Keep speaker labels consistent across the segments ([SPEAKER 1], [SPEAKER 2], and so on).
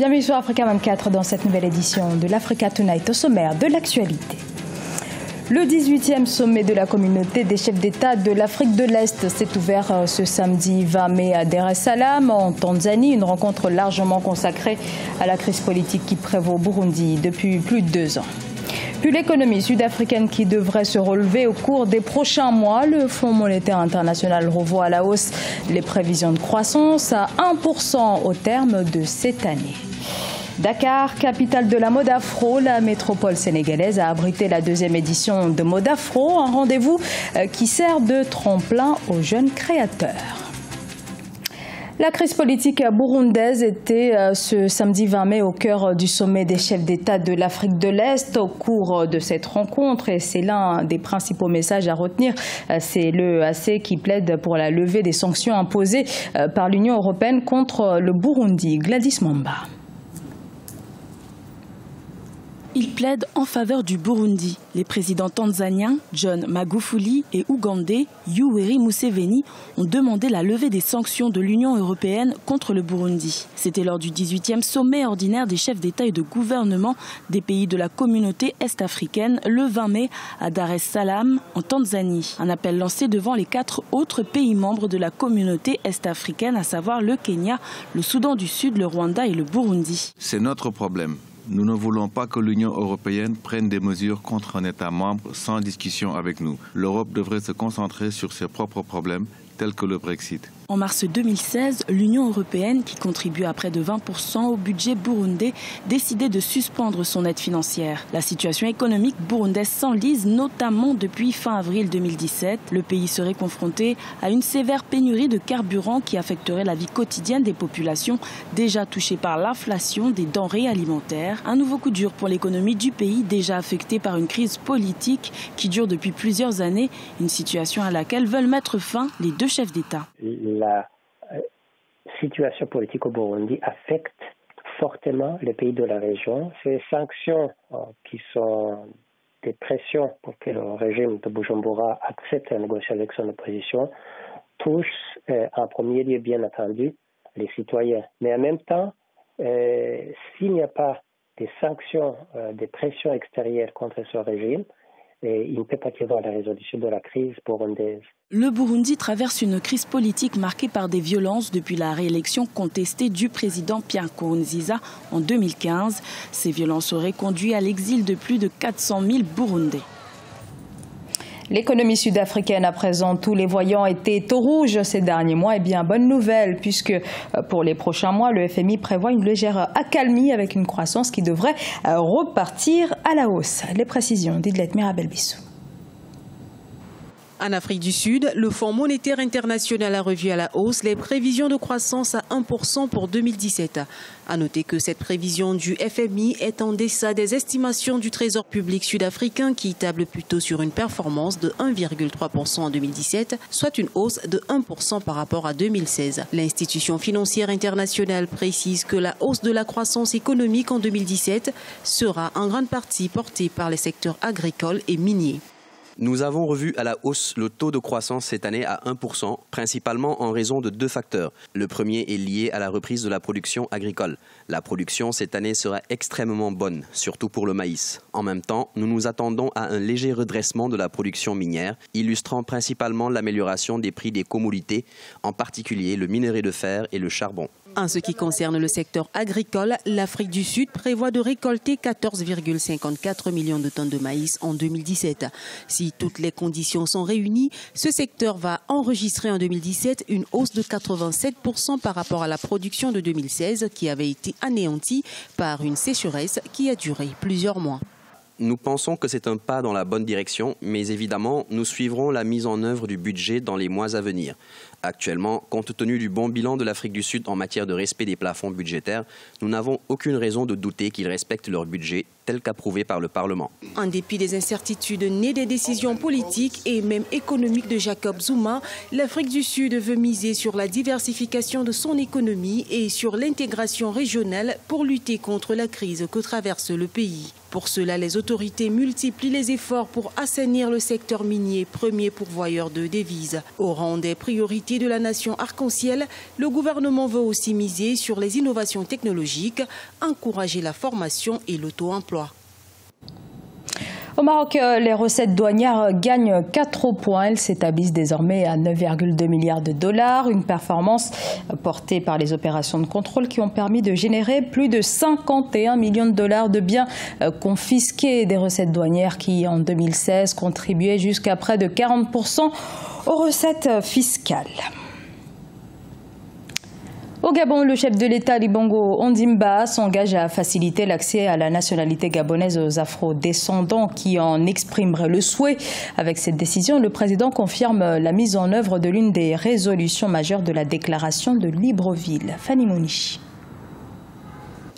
[SPEAKER 1] Bienvenue sur Africa 24 dans cette nouvelle édition de l'Africa Tonight, au sommaire de l'actualité. Le 18e sommet de la communauté des chefs d'État de l'Afrique de l'Est s'est ouvert ce samedi 20 mai à Dar es Salaam, en Tanzanie. Une rencontre largement consacrée à la crise politique qui prévaut au Burundi depuis plus de 2 ans. Puis l'économie sud-africaine qui devrait se relever au cours des prochains mois. Le Fonds monétaire international revoit à la hausse les prévisions de croissance à 1% au terme de cette année. Dakar, capitale de la mode afro, la métropole sénégalaise a abrité la 2e édition de Mode Afro, un rendez-vous qui sert de tremplin aux jeunes créateurs. La crise politique burundaise était ce samedi 20 mai au cœur du sommet des chefs d'État de l'Afrique de l'Est. Au cours de cette rencontre, et c'est l'un des principaux messages à retenir, c'est l'EAC qui plaide pour la levée des sanctions imposées par l'Union européenne contre le Burundi. Gladys Mamba.
[SPEAKER 2] Il plaide en faveur du Burundi. Les présidents tanzaniens John Magufuli et ougandais Yoweri Museveni ont demandé la levée des sanctions de l'Union européenne contre le Burundi. C'était lors du 18e sommet ordinaire des chefs d'État et de gouvernement des pays de la communauté est-africaine le 20 mai à Dar es Salaam en Tanzanie. Un appel lancé devant les 4 autres pays membres de la communauté est-africaine, à savoir le Kenya, le Soudan du Sud, le Rwanda et le Burundi.
[SPEAKER 3] C'est notre problème. Nous ne voulons pas que l'Union européenne prenne des mesures contre un État membre sans discussion avec nous. L'Europe devrait se concentrer sur ses propres problèmes, tels que le Brexit.
[SPEAKER 2] En mars 2016, l'Union européenne, qui contribue à près de 20% au budget burundais, décidait de suspendre son aide financière. La situation économique burundaise s'enlise, notamment depuis fin avril 2017. Le pays serait confronté à une sévère pénurie de carburant qui affecterait la vie quotidienne des populations déjà touchées par l'inflation des denrées alimentaires. Un nouveau coup dur pour l'économie du pays, déjà affectée par une crise politique qui dure depuis plusieurs années, une situation à laquelle veulent mettre fin les 2 chefs d'État.
[SPEAKER 4] La situation politique au Burundi affecte fortement les pays de la région. Ces sanctions qui sont des pressions pour que le régime de Bujumbura accepte la négociation avec son opposition touchent en premier lieu, bien entendu, les citoyens. Mais en même temps, s'il n'y a pas des sanctions, des pressions extérieures contre ce régime, il ne peut pas y avoir la résolution de la crise burundaise.
[SPEAKER 2] Le Burundi traverse une crise politique marquée par des violences depuis la réélection contestée du président Pierre Nkurunziza en 2015. Ces violences auraient conduit à l'exil de plus de 400 000 Burundais.
[SPEAKER 1] L'économie sud-africaine, à présent, tous les voyants étaient au rouge ces derniers mois. Eh bien, bonne nouvelle, puisque pour les prochains mois, le FMI prévoit une légère accalmie avec une croissance qui devrait repartir à la hausse. Les précisions d'Idlet Mirabel-Bissou.
[SPEAKER 5] En Afrique du Sud, le Fonds monétaire international a revu à la hausse les prévisions de croissance à 1% pour 2017. À noter que cette prévision du FMI est en deçà des estimations du Trésor public sud-africain qui table plutôt sur une performance de 1,3% en 2017, soit une hausse de 1% par rapport à 2016. L'institution financière internationale précise que la hausse de la croissance économique en 2017 sera en grande partie portée par les secteurs agricoles et miniers.
[SPEAKER 6] Nous avons revu à la hausse le taux de croissance cette année à 1%, principalement en raison de 2 facteurs. Le premier est lié à la reprise de la production agricole. La production cette année sera extrêmement bonne, surtout pour le maïs. En même temps, nous nous attendons à un léger redressement de la production minière, illustrant principalement l'amélioration des prix des commodités, en particulier le minerai de fer et le charbon.
[SPEAKER 5] En ce qui concerne le secteur agricole, l'Afrique du Sud prévoit de récolter 14,54 millions de tonnes de maïs en 2017. Si toutes les conditions sont réunies, ce secteur va enregistrer en 2017 une hausse de 87% par rapport à la production de 2016 qui avait été anéantie par une sécheresse qui a duré plusieurs mois.
[SPEAKER 6] Nous pensons que c'est un pas dans la bonne direction, mais évidemment, nous suivrons la mise en œuvre du budget dans les mois à venir. Actuellement, compte tenu du bon bilan de l'Afrique du Sud en matière de respect des plafonds budgétaires, nous n'avons aucune raison de douter qu'ils respectent leur budget tel qu'approuvé par le Parlement.
[SPEAKER 5] En dépit des incertitudes nées des décisions politiques et même économiques de Jacob Zuma, l'Afrique du Sud veut miser sur la diversification de son économie et sur l'intégration régionale pour lutter contre la crise que traverse le pays. Pour cela, les autorités multiplient les efforts pour assainir le secteur minier, premier pourvoyeur de devises. Au rang des priorités de la nation arc-en-ciel, le gouvernement veut aussi miser sur les innovations technologiques, encourager la formation et l'auto-emploi.
[SPEAKER 1] Au Maroc, les recettes douanières gagnent 4 points. Elles s'établissent désormais à 9,2 milliards de dollars. Une performance portée par les opérations de contrôle qui ont permis de générer plus de 51 millions de dollars de biens confisqués. Des recettes douanières qui, en 2016, contribuaient jusqu'à près de 40% aux recettes fiscales. Au Gabon, le chef de l'État, Ali Bongo Ondimba, s'engage à faciliter l'accès à la nationalité gabonaise aux afro-descendants qui en exprimeraient le souhait. Avec cette décision, le président confirme la mise en œuvre de l'une des résolutions majeures de la déclaration de Libreville. Fanny Monichi.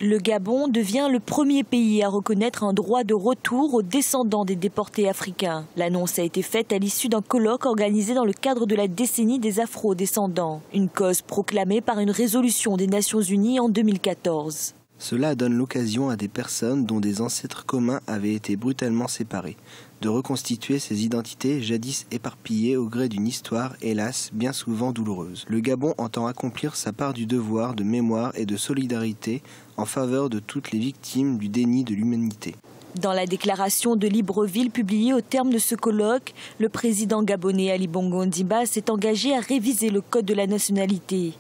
[SPEAKER 7] Le Gabon devient le premier pays à reconnaître un droit de retour aux descendants des déportés africains. L'annonce a été faite à l'issue d'un colloque organisé dans le cadre de la décennie des afro-descendants. Une cause proclamée par une résolution des Nations Unies en 2014.
[SPEAKER 8] Cela donne l'occasion à des personnes dont des ancêtres communs avaient été brutalement séparés, de reconstituer ces identités jadis éparpillées au gré d'une histoire, hélas, bien souvent douloureuse. Le Gabon entend accomplir sa part du devoir de mémoire et de solidarité en faveur de toutes les victimes du déni de l'humanité.
[SPEAKER 7] Dans la déclaration de Libreville publiée au terme de ce colloque, le président gabonais Ali Bongo Ondimba s'est engagé à réviser le code de la nationalité.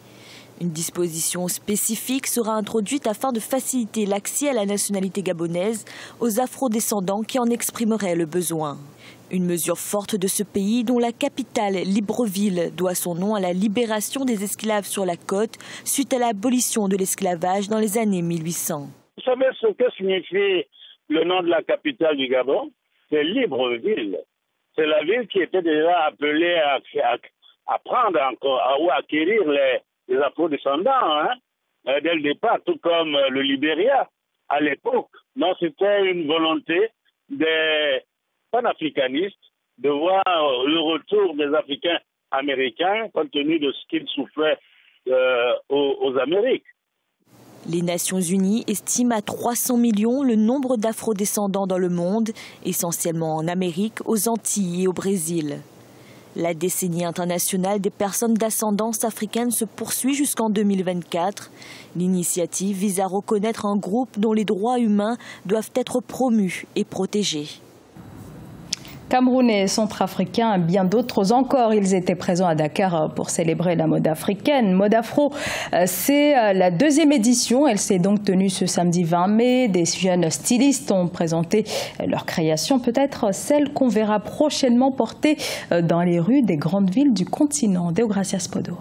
[SPEAKER 7] Une disposition spécifique sera introduite afin de faciliter l'accès à la nationalité gabonaise aux afro-descendants qui en exprimeraient le besoin. Une mesure forte de ce pays dont la capitale, Libreville, doit son nom à la libération des esclaves sur la côte suite à l'abolition de l'esclavage dans les années 1800.
[SPEAKER 9] Vous savez ce que signifie le nom de la capitale du Gabon? C'est Libreville. C'est la ville qui était déjà appelée à prendre encore, ou à acquérir les afro-descendants, dès le départ, tout comme le Libéria à l'époque. Donc c'était une volonté des panafricanistes de voir le retour des Africains américains compte tenu de ce qu'ils souffraient aux Amériques.
[SPEAKER 7] Les Nations Unies estiment à 300 millions le nombre d'afro-descendants dans le monde, essentiellement en Amérique, aux Antilles et au Brésil. La décennie internationale des personnes d'ascendance africaine se poursuit jusqu'en 2024. L'initiative vise à reconnaître un groupe dont les droits humains doivent être promus et protégés.
[SPEAKER 1] Camerounais, Centrafricains, bien d'autres encore, ils étaient présents à Dakar pour célébrer la mode africaine. Mode Afro, c'est la 2e édition. Elle s'est donc tenue ce samedi 20 mai. Des jeunes stylistes ont présenté leur création, peut-être celle qu'on verra prochainement portée dans les rues des grandes villes du continent. Deogracias Podo.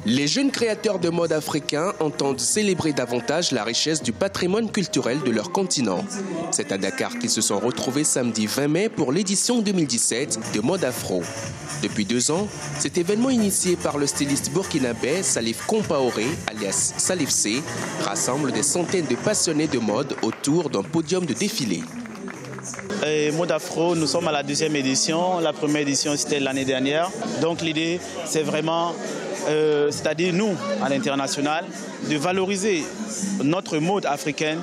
[SPEAKER 10] Les jeunes créateurs de mode africains entendent célébrer davantage la richesse du patrimoine culturel de leur continent. C'est à Dakar qu'ils se sont retrouvés samedi 20 mai pour l'édition 2017 de Mode Afro. Depuis 2 ans, cet événement initié par le styliste burkinabé Salif Compaoré, alias Salif C, rassemble des centaines de passionnés de mode autour d'un podium de défilé.
[SPEAKER 11] Mode Afro, nous sommes à la 2e édition. La première édition, c'était l'année dernière. Donc l'idée, c'est vraiment, c'est-à-dire nous, à l'international, de valoriser notre mode africaine,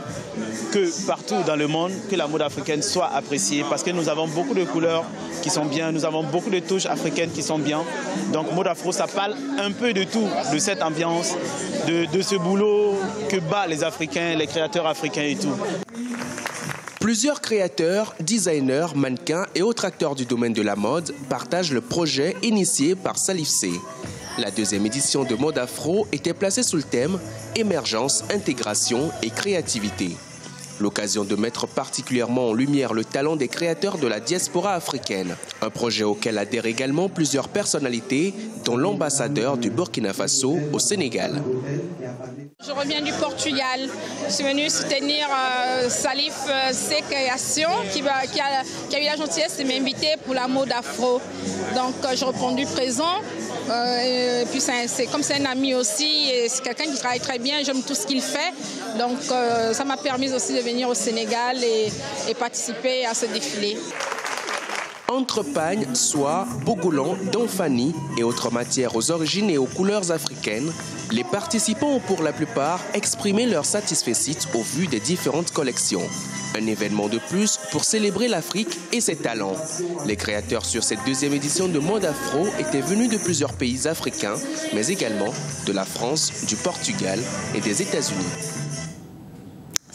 [SPEAKER 11] que partout dans le monde, que la mode africaine soit appréciée, parce que nous avons beaucoup de couleurs qui sont bien, nous avons beaucoup de touches africaines qui sont bien. Donc Mode Afro, ça parle un peu de tout, de cette ambiance, de ce boulot que battent les Africains, les créateurs africains et tout.
[SPEAKER 10] Plusieurs créateurs, designers, mannequins et autres acteurs du domaine de la mode partagent le projet initié par Salif C. La 2e édition de Mode Afro était placée sous le thème « Émergence, intégration et créativité ». L'occasion de mettre particulièrement en lumière le talent des créateurs de la diaspora africaine. Un projet auquel adhèrent également plusieurs personnalités, dont l'ambassadeur du Burkina Faso au Sénégal.
[SPEAKER 12] Je reviens du Portugal. Je suis venue soutenir Salif C Création qui a eu la gentillesse de m'inviter pour la mode afro. Donc je reprends du présent. Et puis comme c'est un ami aussi, et c'est quelqu'un qui travaille très bien, j'aime tout ce qu'il fait. Donc ça m'a permis aussi de venir au Sénégal et participer à ce défilé.
[SPEAKER 10] Entre pagne, soie, bogolan, donfani et autres matières aux origines et aux couleurs africaines, les participants ont pour la plupart exprimé leur satisfecit au vu des différentes collections. Un événement de plus pour célébrer l'Afrique et ses talents. Les créateurs sur cette deuxième édition de Mode Afro étaient venus de plusieurs pays africains, mais également de la France, du Portugal et des États-Unis.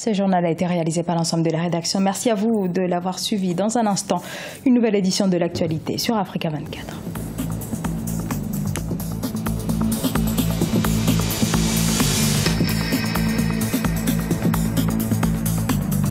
[SPEAKER 1] Ce journal a été réalisé par l'ensemble de la rédaction. Merci à vous de l'avoir suivi. Dans un instant, une nouvelle édition de l'actualité sur Africa 24.